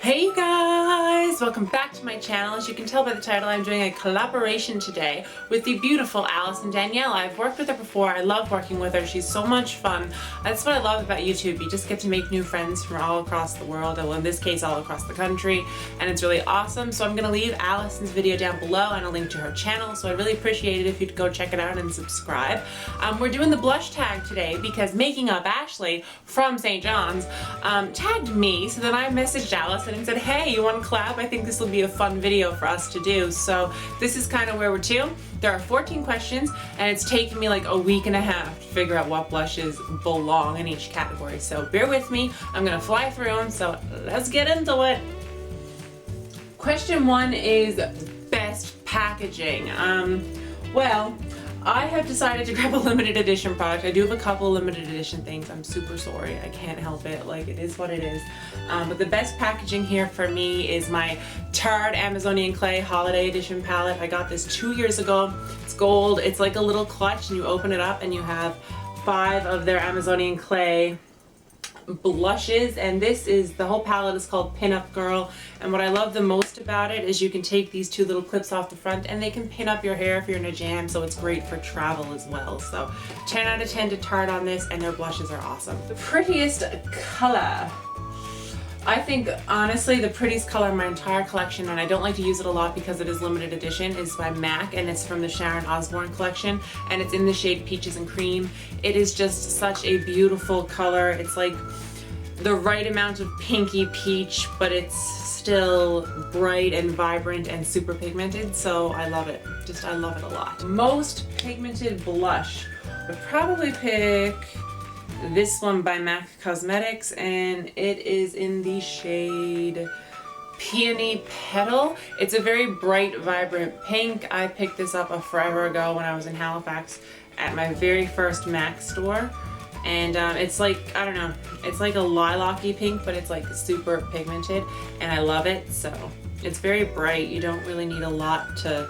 Hey you guys! Welcome back to my channel. As you can tell by the title, I'm doing a collaboration today with the beautiful Allyson Danielle. I've worked with her before. I love working with her. She's so much fun. That's what I love about YouTube. You just get to make new friends from all across the world, well in this case all across the country, and it's really awesome. So I'm going to leave Allyson's video down below and a link to her channel, so I'd really appreciate it if you'd go check it out and subscribe. We're doing the blush tag today because Making Up Ashley from St. John's tagged me, so then I messaged Allyson and said, hey, you want to collab? I think this will be a fun video for us to do. So this is kind of where we're to. There are 14 questions and it's taken me like a week and a half to figure out what blushes belong in each category. So bear with me. I'm going to fly through them. So let's get into it. Question 1 is best packaging. Well, I have decided to grab a limited edition product. I do have a couple limited edition things. I'm super sorry. I can't help it. Like, it is what it is. But the best packaging here for me is my Tarte Amazonian Clay Holiday Edition palette. I got this 2 years ago. It's gold. It's like a little clutch and you open it up and you have 5 of their Amazonian Clay blushes, and this is, the whole palette is called Pin Up Girl, and what I love the most about it is you can take these 2 little clips off the front and they can pin up your hair if you're in a jam, so it's great for travel as well. So 10 out of 10 to Tarte on this, and their blushes are awesome. The Prettiest Color. I think honestly the prettiest color in my entire collection, and I don't like to use it a lot because it is limited edition, is by MAC, and it's from the Sharon Osbourne collection, and it's in the shade Peaches and Cream. It is just such a beautiful color. It's like the right amount of pinky peach, but it's still bright and vibrant and super pigmented, so I love it. I love it a lot. Most pigmented blush, I'd probably pick this one by MAC Cosmetics, and it is in the shade Peony Petal. It's a very bright, vibrant pink. I picked this up forever ago when I was in Halifax at my very first MAC store, and it's like, I don't know, it's like a lilac-y pink, but it's like super pigmented, and I love it. So it's very bright. You don't really need a lot to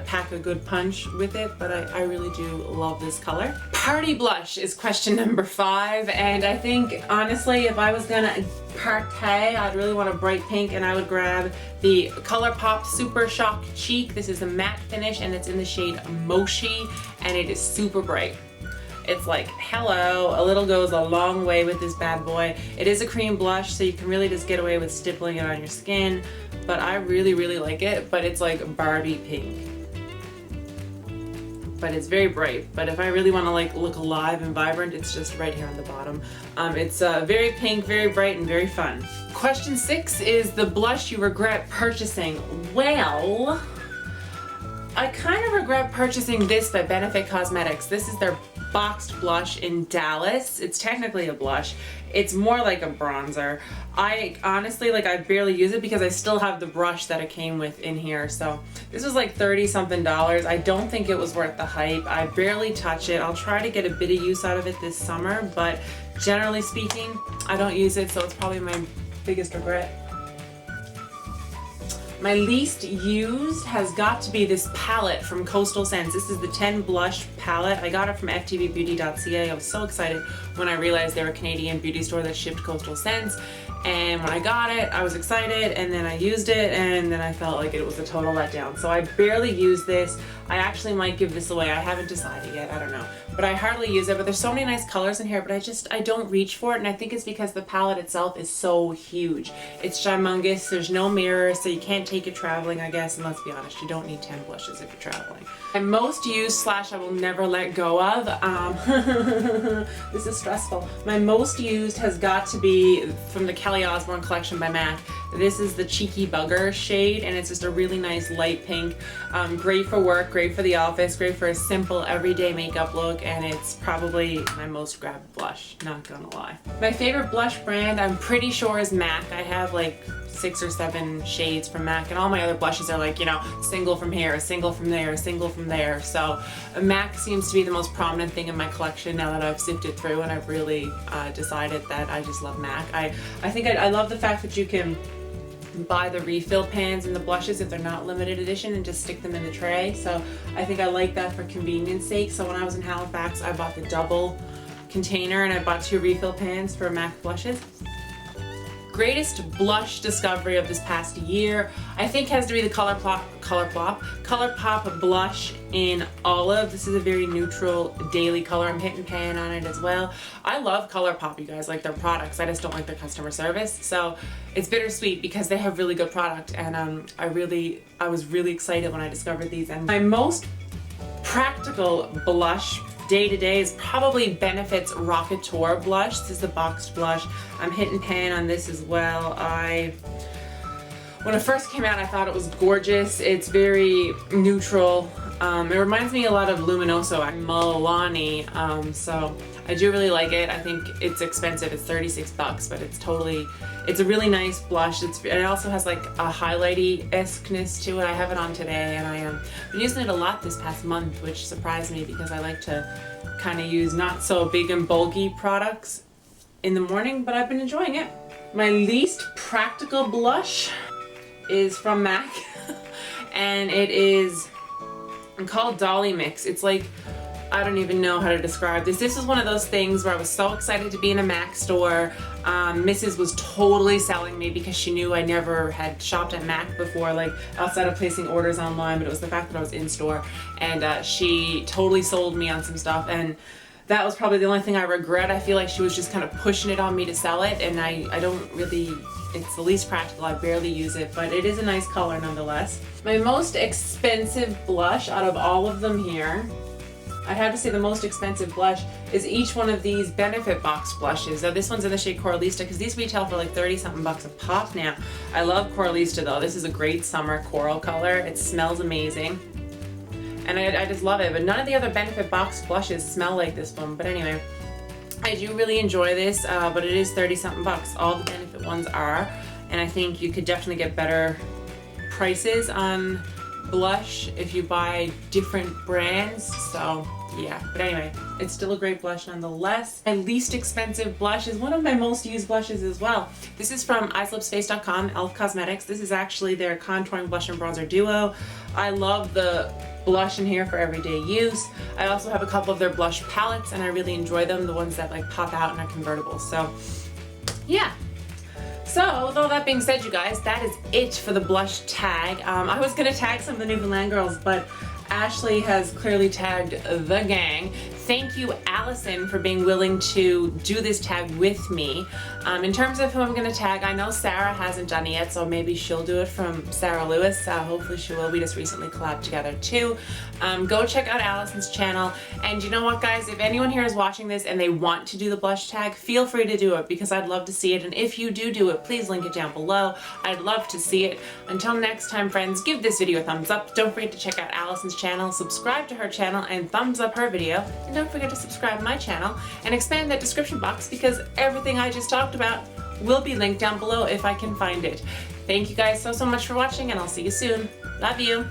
pack a good punch with it, but I really do love this color. Party blush is question number 5, and I think honestly if I was gonna partay, I'd really want a bright pink, and I would grab the ColourPop Super Shock Cheek. This is a matte finish and it's in the shade Mochi, and it is super bright. It's like, hello, a little goes a long way with this bad boy. It is a cream blush, so you can really just get away with stippling it on your skin, but I really, really like it. But it's like Barbie pink. But it's very bright. But if I really want to like look alive and vibrant, it's just right here on the bottom. It's very pink, very bright, and very fun. Question 6 is the blush you regret purchasing. Well, I kind of regret purchasing this by Benefit Cosmetics. This is their boxed blush in Dallas. It's technically a blush. It's more like a bronzer. I honestly, like, I barely use it because I still have the brush that it came with in here. So this was like $30-something. I don't think it was worth the hype. I barely touch it. I'll try to get a bit of use out of it this summer, but generally speaking, I don't use it, so it's probably my biggest regret. My least used has got to be this palette from Coastal Scents. This is the 10 blush palette. I got it from ftvbeauty.ca. I was so excited when I realized they were a Canadian beauty store that shipped Coastal Scents. And when I got it, I was excited, and then I used it, and then I felt like it was a total letdown. So I barely use this. I actually might give this away. I haven't decided yet. I don't know. But I hardly use it. But there's so many nice colors in here, but I don't reach for it. And I think it's because the palette itself is so huge. It's humongous. There's no mirror, so you can't take it traveling, I guess. And let's be honest, you don't need 10 blushes if you're traveling. My most used / I will never let go of, this is stressful. My most used has got to be from the Kelly Osbourne collection by MAC. This is the Cheeky Bugger shade, and it's just a really nice light pink. Great for work, great for the office, great for a simple everyday makeup look, and it's probably my most grabbed blush, not gonna lie. My favorite blush brand, I'm pretty sure, is MAC. I have like 6 or 7 shades from MAC, and all my other blushes are like, you know, single from here, a single from there, a single from there. So MAC seems to be the most prominent thing in my collection now that I've sifted through, and I've really decided that I just love MAC. I think I love the fact that you can buy the refill pans and the blushes if they're not limited edition and just stick them in the tray. So I think I like that for convenience sake. So when I was in Halifax, I bought the double container and I bought 2 refill pans for MAC blushes. greatest blush discovery of this past year, I think, has to be the ColourPop blush in Olive. This is a very neutral daily color. I'm hitting pan on it as well. I love ColourPop, you guys, like their products. I just don't like their customer service. So it's bittersweet because they have really good product, and I was really excited when I discovered these. And my most practical blush day to day is probably Benefit's Rockateur blush. This is the boxed blush. I'm hitting pan on this as well. When it first came out, I thought it was gorgeous. It's very neutral. It reminds me a lot of Luminoso Milani, so I do really like it. I think it's expensive. It's 36 bucks, but it's a really nice blush. It also has like a highlighty-esqueness to it. I have it on today, and I been using it a lot this past month, which surprised me because I like to kind of use not so big and bulky products in the morning, but I've been enjoying it. My least practical blush is from MAC, and it is called Dolly Mix. It's like, I don't even know how to describe this. This was one of those things where I was so excited to be in a MAC store. Mrs. was totally selling me because she knew I never had shopped at MAC before, like outside of placing orders online, but it was the fact that I was in store, and she totally sold me on some stuff, and that was probably the only thing I regret. I feel like she was just kind of pushing it on me to sell it, and I don't really, it's the least practical. I barely use it, but it is a nice color nonetheless. My most expensive blush out of all of them here, I'd have to say the most expensive blush is each one of these Benefit box blushes. Now this one's in the shade Coralista because these retail for like 30-something bucks a pop now. I love Coralista though. This is a great summer coral color. It smells amazing, and I just love it. But none of the other Benefit box blushes smell like this one. But anyway, I do really enjoy this, but it is 30-something bucks. All the Benefit ones are, and I think you could definitely get better prices on blush if you buy different brands. So yeah, but anyway, it's still a great blush nonetheless. My least expensive blush is one of my most used blushes as well. This is from eyesLipsFace.com, E.L.F. Cosmetics. This is actually their contouring blush and bronzer duo. I love the blush in here for everyday use. I also have a couple of their blush palettes, and I really enjoy them, the ones that like pop out and are convertible. So yeah. So, with all that being said, you guys, that is it for the blush tag. I was going to tag some of the Newfoundland girls, but Ashley has clearly tagged the gang. Thank you, Allyson, for being willing to do this tag with me. In terms of who I'm going to tag, I know Sarah hasn't done it yet, so maybe she'll do it from Sarah Lewis. Hopefully she will. We just recently collabed together too. Go check out Allyson's channel. And you know what, guys? If anyone here is watching this and they want to do the blush tag, feel free to do it because I'd love to see it. And if you do it, please link it down below. I'd love to see it. Until next time, friends, give this video a thumbs up. Don't forget to check out Allyson's channel, subscribe to her channel, and thumbs up her video. And don't forget to subscribe to my channel and expand that description box because everything I just talked about will be linked down below if I can find it. Thank you guys so much for watching, and I'll see you soon. Love you.